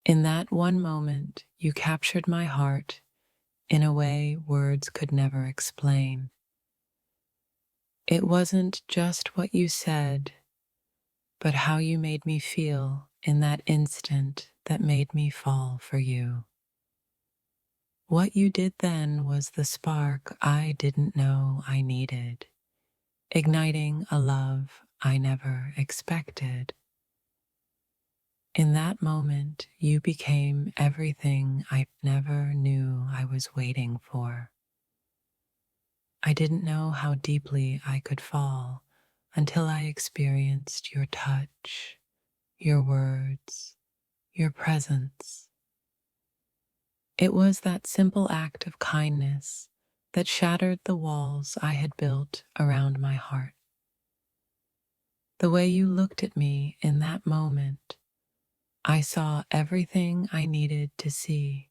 In that one moment, you captured my heart in a way words could never explain. It wasn't just what you said, but how you made me feel in that instant that made me fall for you. What you did then was the spark I didn't know I needed, igniting a love I never expected. In that moment, you became everything I never knew I was waiting for. I didn't know how deeply I could fall until I experienced your touch, your words, your presence. It was that simple act of kindness that shattered the walls I had built around my heart. The way you looked at me in that moment, I saw everything I needed to see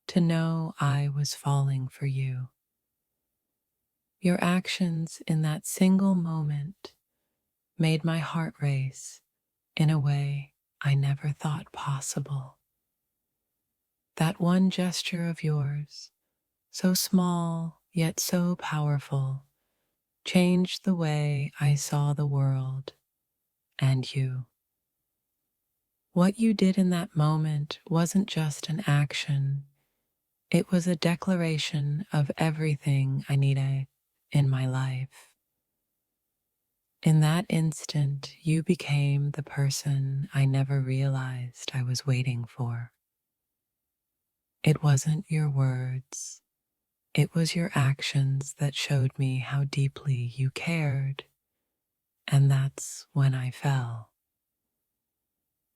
to know I was falling for you. Your actions in that single moment made my heart race in a way I never thought possible. That one gesture of yours, so small yet so powerful, changed the way I saw the world and you. What you did in that moment wasn't just an action, it was a declaration of everything I needed in my life. In that instant, you became the person I never realized I was waiting for. It wasn't your words, it was your actions that showed me how deeply you cared, and that's when I fell.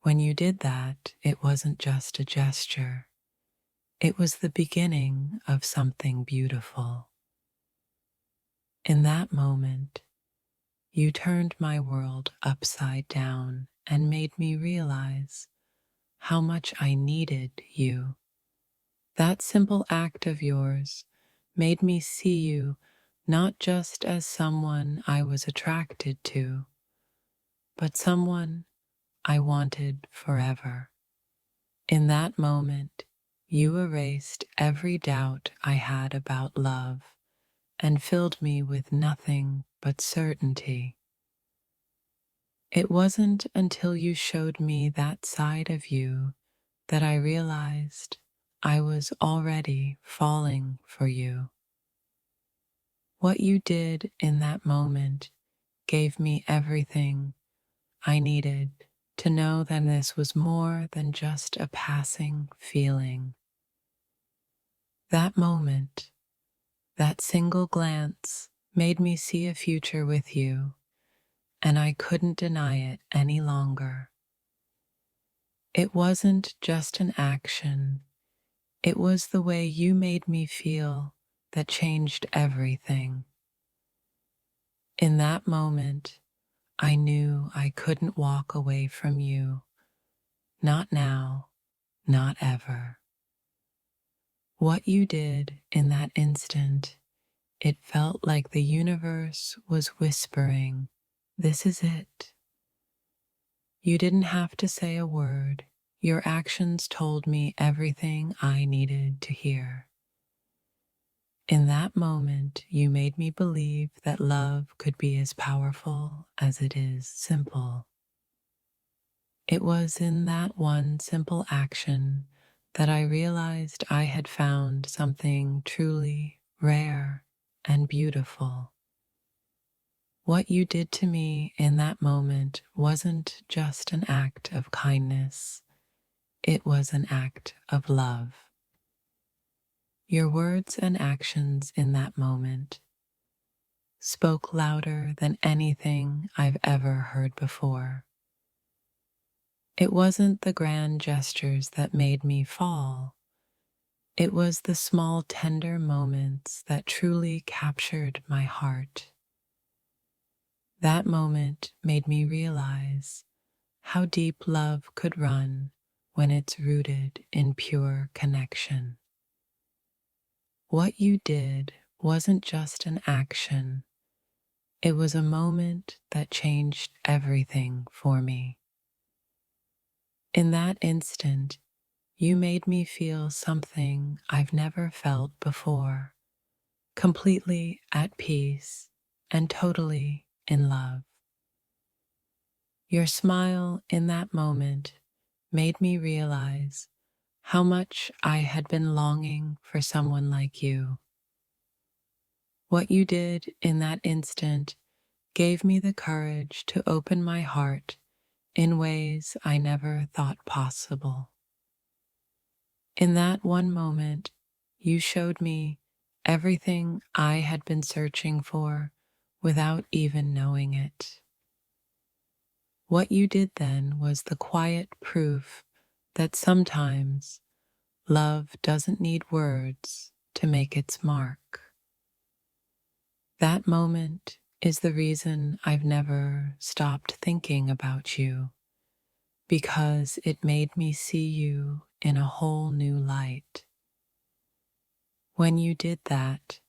When you did that, it wasn't just a gesture, it was the beginning of something beautiful. In that moment, you turned my world upside down and made me realize how much I needed you. That simple act of yours made me see you not just as someone I was attracted to, but someone I wanted forever. In that moment, you erased every doubt I had about love and filled me with nothing but certainty. It wasn't until you showed me that side of you that I realized I was already falling for you. What you did in that moment gave me everything I needed to know that this was more than just a passing feeling. That moment, that single glance, made me see a future with you, and I couldn't deny it any longer. It wasn't just an action, it was the way you made me feel that changed everything. In that moment, I knew I couldn't walk away from you. Not now, not ever. What you did in that instant, it felt like the universe was whispering, "This is it." You didn't have to say a word. Your actions told me everything I needed to hear. In that moment, you made me believe that love could be as powerful as it is simple. It was in that one simple action that I realized I had found something truly rare and beautiful. What you did to me in that moment wasn't just an act of kindness, it was an act of love. Your words and actions in that moment spoke louder than anything I've ever heard before. It wasn't the grand gestures that made me fall. It was the small, tender moments that truly captured my heart. That moment made me realize how deep love could run when it's rooted in pure connection. What you did wasn't just an action, it was a moment that changed everything for me. In that instant, You made me feel something I've never felt before, completely at peace and totally in love. Your smile in that moment made me realize how much I had been longing for someone like you. What you did in that instant gave me the courage to open my heart in ways I never thought possible. In that one moment, you showed me everything I had been searching for without even knowing it. What you did then was the quiet proof that sometimes love doesn't need words to make its mark. That moment is the reason I've never stopped thinking about you, because it made me see you in a whole new light. When you did that,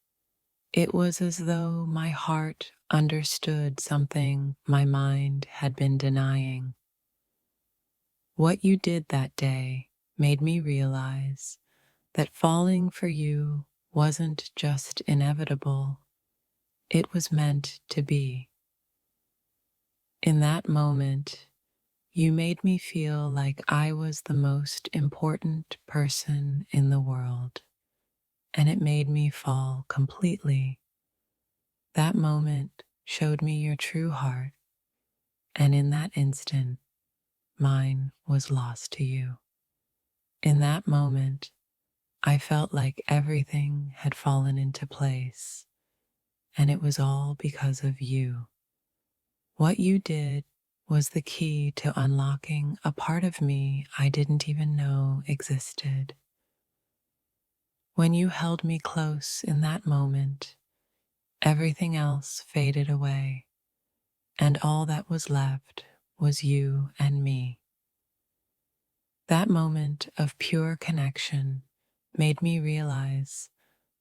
it was as though my heart understood something my mind had been denying. What you did that day made me realize that falling for you wasn't just inevitable, it was meant to be. In that moment, you made me feel like I was the most important person in the world, and it made me fall completely. That moment showed me your true heart, and in that instant, mine was lost to you. In that moment, I felt like everything had fallen into place, and it was all because of you. What you did was the key to unlocking a part of me I didn't even know existed. When you held me close in that moment, everything else faded away, and all that was left was you and me. That moment of pure connection made me realize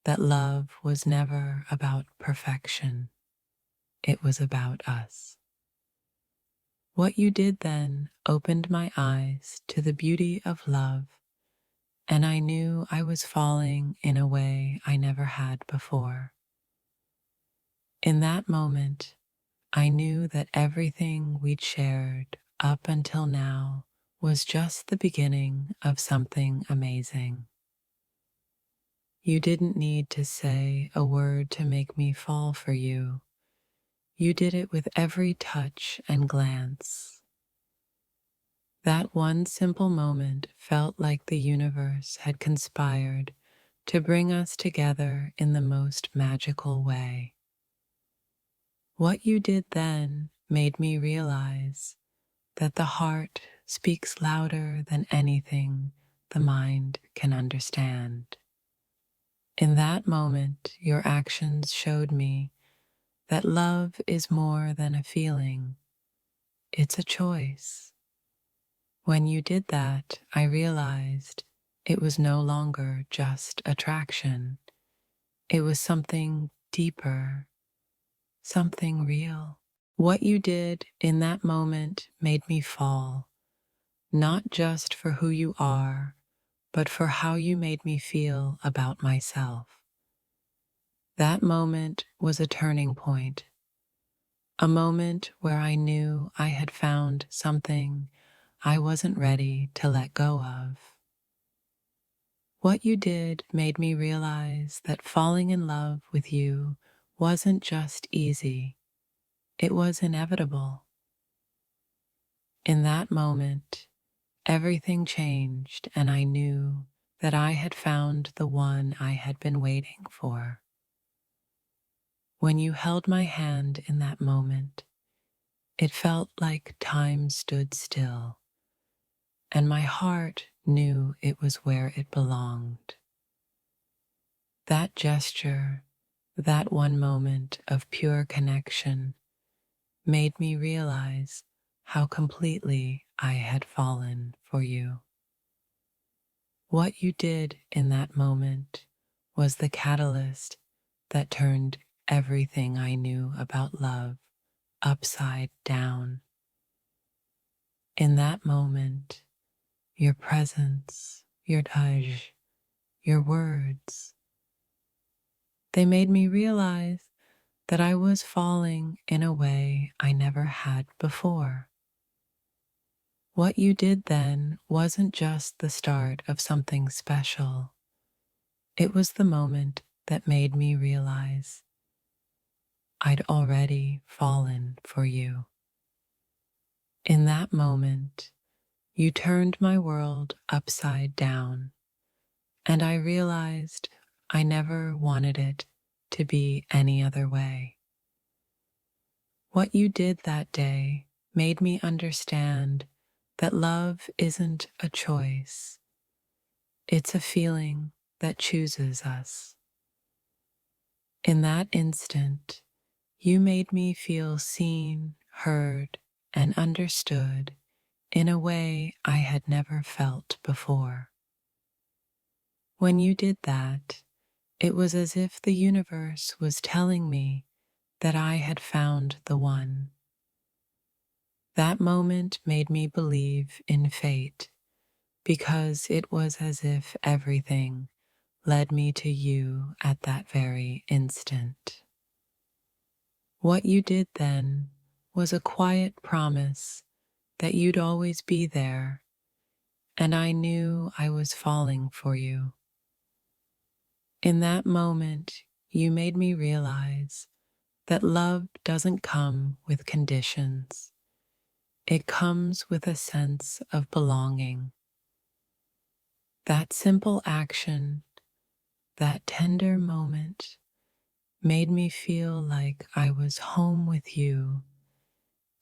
that love was never about perfection. It was about us. What you did then opened my eyes to the beauty of love, and I knew I was falling in a way I never had before. In that moment, I knew that everything we'd shared up until now was just the beginning of something amazing. You didn't need to say a word to make me fall for you. You did it with every touch and glance. That one simple moment felt like the universe had conspired to bring us together in the most magical way. What you did then made me realize that the heart speaks louder than anything the mind can understand. In that moment, your actions showed me that love is more than a feeling, it's a choice. When you did that, I realized it was no longer just attraction. It was something deeper, something real. What you did in that moment made me fall, not just for who you are, but for how you made me feel about myself. That moment was a turning point, a moment where I knew I had found something I wasn't ready to let go of. What you did made me realize that falling in love with you wasn't just easy, it was inevitable. In that moment, everything changed, and I knew that I had found the one I had been waiting for. When you held my hand in that moment, it felt like time stood still, and my heart knew it was where it belonged. That gesture, that one moment of pure connection, made me realize how completely I had fallen for you. What you did in that moment was the catalyst that turned everything I knew about love upside down. In that moment, your presence, your touch, your words. They made me realize that I was falling in a way I never had before. What you did then wasn't just the start of something special. It was the moment that made me realize I'd already fallen for you. In that moment, you turned my world upside down, and I realized I never wanted it to be any other way. What you did that day made me understand that love isn't a choice, it's a feeling that chooses us. In that instant, you made me feel seen, heard, and understood in a way I had never felt before. When you did that, it was as if the universe was telling me that I had found the one. That moment made me believe in fate because it was as if everything led me to you at that very instant. What you did then was a quiet promise that you'd always be there, and I knew I was falling for you. In that moment, you made me realize that love doesn't come with conditions. It comes with a sense of belonging. That simple action, that tender moment, made me feel like I was home with you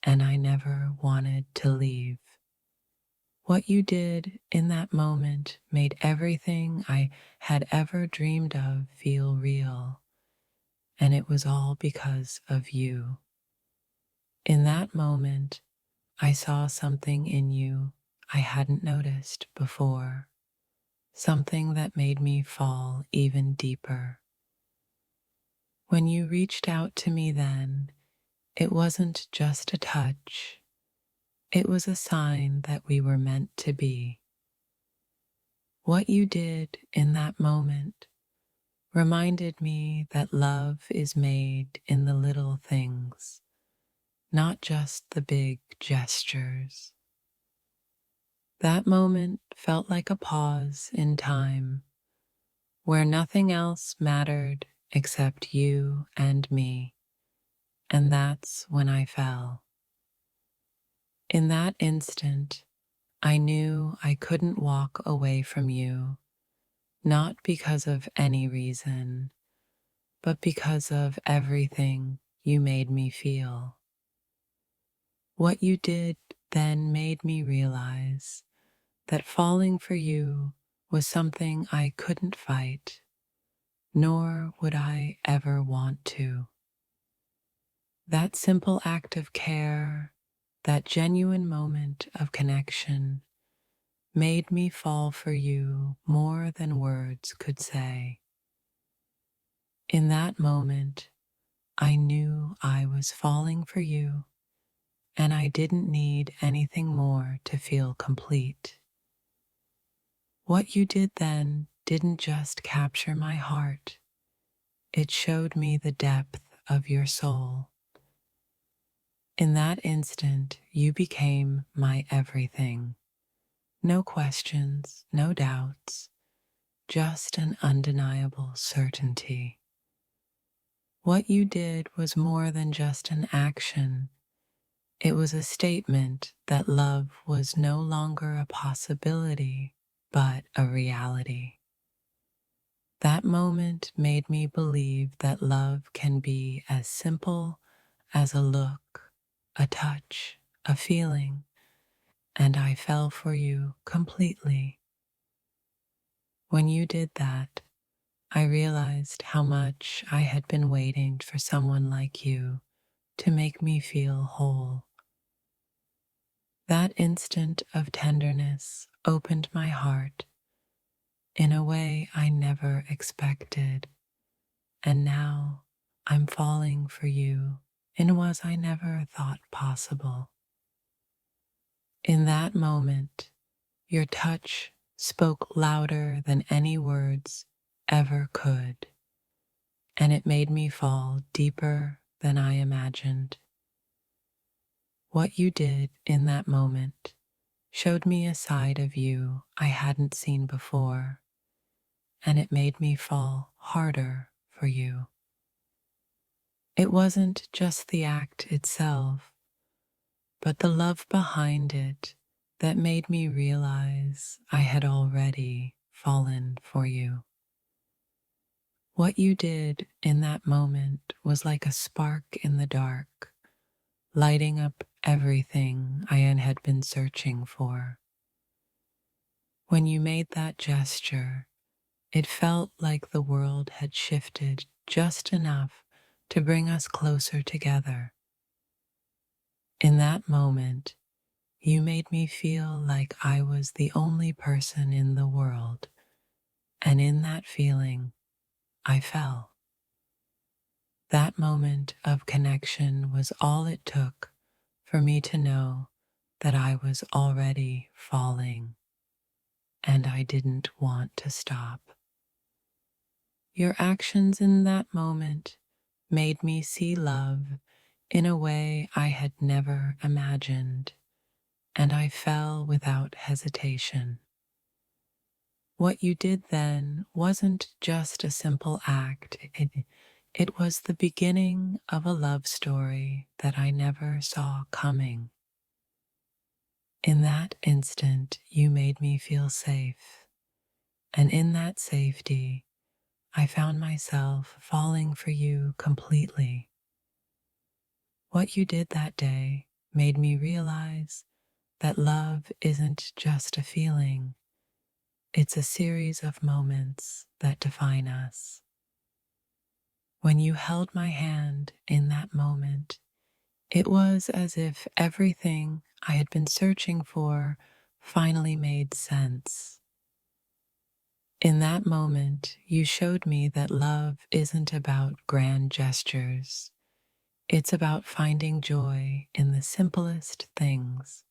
and I never wanted to leave. What you did in that moment made everything I had ever dreamed of feel real, and it was all because of you. In that moment, I saw something in you I hadn't noticed before, something that made me fall even deeper. When you reached out to me then, it wasn't just a touch, it was a sign that we were meant to be. What you did in that moment reminded me that love is made in the little things, not just the big gestures. That moment felt like a pause in time where nothing else mattered except you and me, and that's when I fell. In that instant, I knew I couldn't walk away from you, not because of any reason, but because of everything you made me feel. What you did then made me realize that falling for you was something I couldn't fight, nor would I ever want to. That simple act of care, that genuine moment of connection, made me fall for you more than words could say. In that moment, I knew I was falling for you, and I didn't need anything more to feel complete. What you did then didn't just capture my heart, it showed me the depth of your soul. In that instant, you became my everything. No questions, no doubts, just an undeniable certainty. What you did was more than just an action. It was a statement that love was no longer a possibility, but a reality. That moment made me believe that love can be as simple as a look, a touch, a feeling, and I fell for you completely. When you did that, I realized how much I had been waiting for someone like you to make me feel whole. That instant of tenderness opened my heart in a way I never expected, and now I'm falling for you in ways I never thought possible. In that moment, your touch spoke louder than any words ever could, and it made me fall deeper than I imagined. What you did in that moment showed me a side of you I hadn't seen before, and it made me fall harder for you. It wasn't just the act itself, but the love behind it that made me realize I had already fallen for you. What you did in that moment was like a spark in the dark, lighting up everything I had been searching for. When you made that gesture, it felt like the world had shifted just enough to bring us closer together. In that moment, you made me feel like I was the only person in the world, and in that feeling, I fell. That moment of connection was all it took for me to know that I was already falling, and I didn't want to stop. Your actions in that moment made me see love in a way I had never imagined, and I fell without hesitation. What you did then wasn't just a simple act, it was the beginning of a love story that I never saw coming. In that instant, you made me feel safe, and in that safety, I found myself falling for you completely. What you did that day made me realize that love isn't just a feeling, it's a series of moments that define us. When you held my hand in that moment, it was as if everything I had been searching for finally made sense. In that moment, you showed me that love isn't about grand gestures. It's about finding joy in the simplest things.